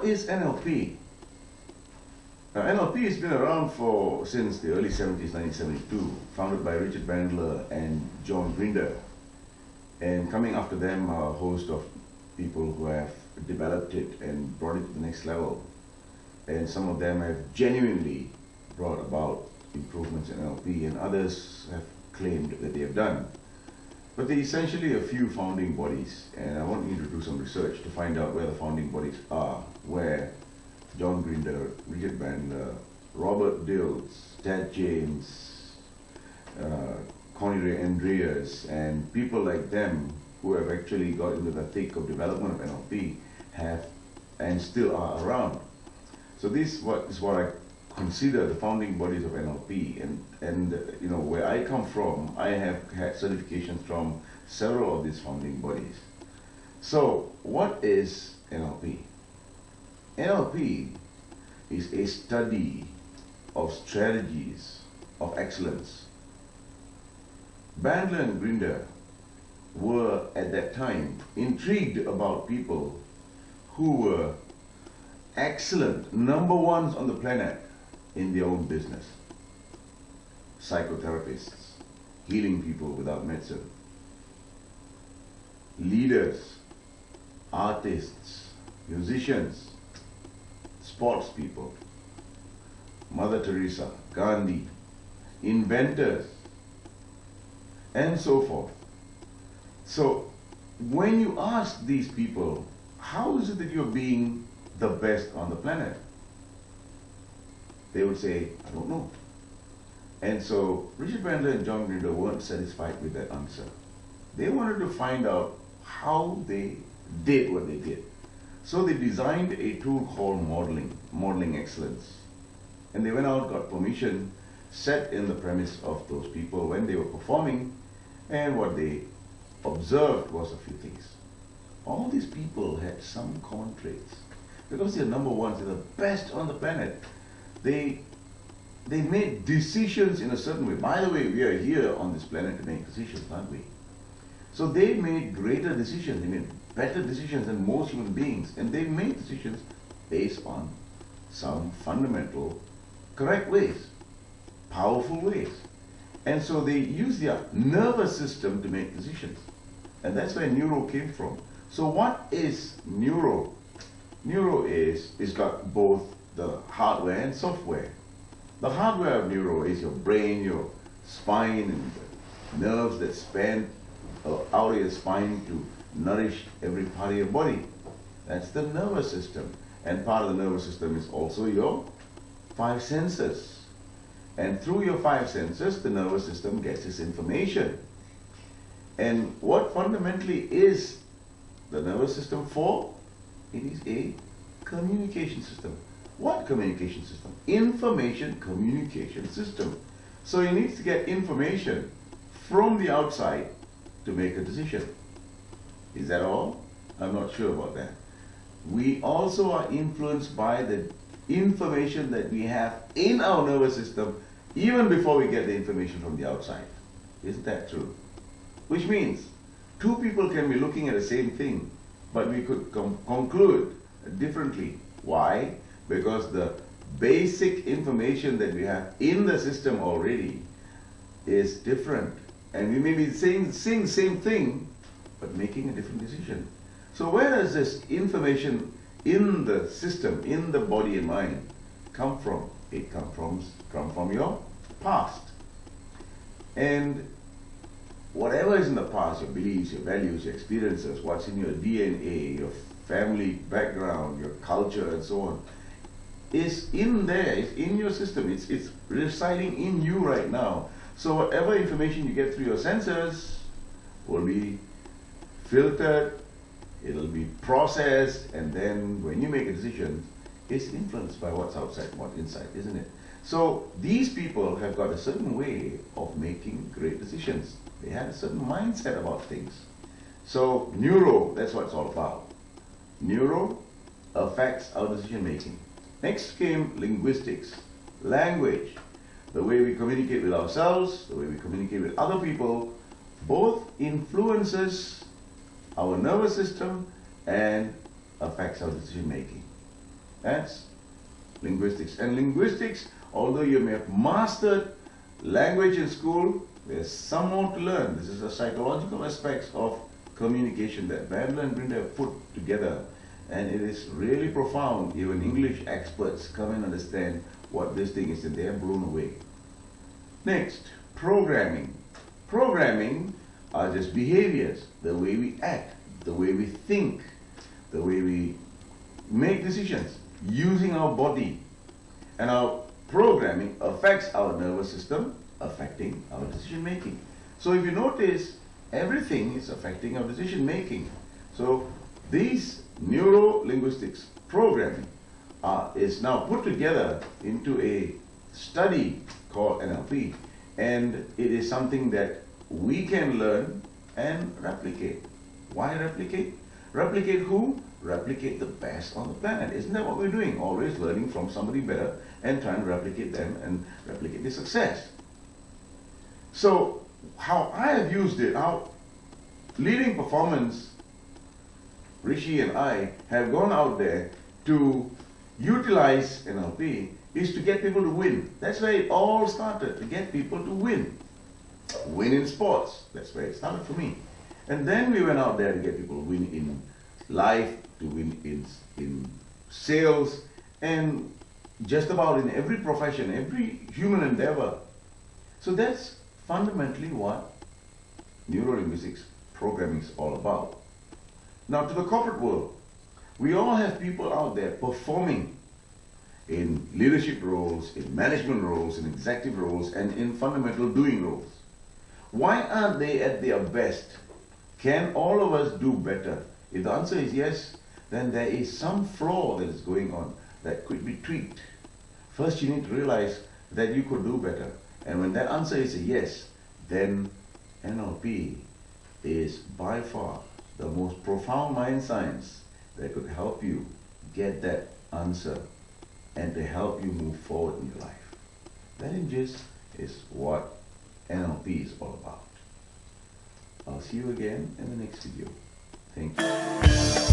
what is NLP? Now, NLP has been around since the early 70s, 1972, founded by Richard Bandler and John Grinder. And coming after them are a host of people who have developed it and brought it to the next level. And some of them have genuinely brought about improvements in NLP, and others have claimed that they have done. But there are essentially a few founding bodies, and I want you to do some research to find out where the founding bodies are, where John Grinder, Richard Bandler, Robert Dills, Ted James, Connie Ray Andreas, and people like them who have actually got into the thick of development of NLP have and still are around. So this is what I consider the founding bodies of NLP, and you know, where I come from, I have had certifications from several of these founding bodies. So what is NLP? NLP is a study of strategies of excellence. Bandler and Grinder were at that time intrigued about people who were excellent, number ones on the planet in their own business. Psychotherapists, healing people without medicine, leaders, artists, musicians, sports people, Mother Teresa, Gandhi, inventors, and so forth. So when you ask these people, how is it that you're being the best on the planet? They would say, I don't know. And so Richard Bandler and John Grinder weren't satisfied with that answer. They wanted to find out how they did what they did. So they designed a tool called modeling excellence. And they went out, got permission, set in the premise of those people when they were performing, and what they observed was a few things. All these people had some common traits. Because they're number ones, they're the best on the planet. They made decisions in a certain way. By the way, we are here on this planet to make decisions, aren't we? So they made greater decisions, they made better decisions than most human beings, and they made decisions based on some fundamental, correct ways, powerful ways. And so they use their nervous system to make decisions. And that's where neuro came from. So what is neuro? Neuro is got both the hardware and software. The hardware of neuro is your brain, your spine, and the nerves that span out of your spine to nourish every part of your body. That's the nervous system. And part of the nervous system is also your 5 senses. And through your 5 senses, the nervous system gets its information. And what fundamentally is the nervous system for? It is a communication system. What communication system? Information communication system. So it needs to get information from the outside to make a decision. Is that all? I'm not sure about that. We also are influenced by the information that we have in our nervous system even before we get the information from the outside. Isn't that true? Which means two people can be looking at the same thing, but we could conclude differently. Why? Because the basic information that we have in the system already is different. And we may be saying the same thing, but making a different decision. So where does this information in the system, in the body and mind, come from? It comes from your past. And whatever is in the past, your beliefs, your values, your experiences, what's in your DNA, your family background, your culture, and so on, is in there, it's in your system, it's residing in you right now. So whatever information you get through your senses will be filtered, it'll be processed, and then when you make a decision, it's influenced by what's outside and what's inside, isn't it? So these people have got a certain way of making great decisions. They had a certain mindset about things. So neuro, that's what it's all about. Neuro affects our decision making. Next came linguistics, language, the way we communicate with ourselves, the way we communicate with other people, both influences our nervous system and affects our decision making. That's linguistics. And linguistics, although you may have mastered language in school, there's some more to learn. This is the psychological aspects of communication that Bandler and Brindle have put together. And it is really profound. Even English experts come and understand what this thing is, and they are blown away. Next, programming. Programming are just behaviors, the way we act, the way we think, the way we make decisions using our body. And our programming affects our nervous system, affecting our decision making. So if you notice, everything is affecting our decision making. So these neuro-linguistics programming is now put together into a study called NLP, and it is something that we can learn and replicate. Why replicate? Replicate who? Replicate the best on the planet. Isn't that what we're doing? Always learning from somebody better and trying to replicate them and replicate their success. So how I have used it, how leading performance, Rishi and I have gone out there to utilize NLP is to get people to win. That's where it all started, to get people to win. Win in sports. That's where it started for me. And then we went out there to get people to win in life, to win in sales, and just about in every profession, every human endeavor. So that's fundamentally what neuro-linguistics programming is all about. Now to the corporate world, we all have people out there performing in leadership roles, in management roles, in executive roles, and in fundamental doing roles. Why aren't they at their best? Can all of us do better? If the answer is yes, then there is some flaw that is going on that could be tweaked. First, you need to realize that you could do better. And when that answer is a yes, then NLP is by far the most profound mind science that could help you get that answer and to help you move forward in your life. That in gist is what NLP is all about. I'll see you again in the next video. Thank you.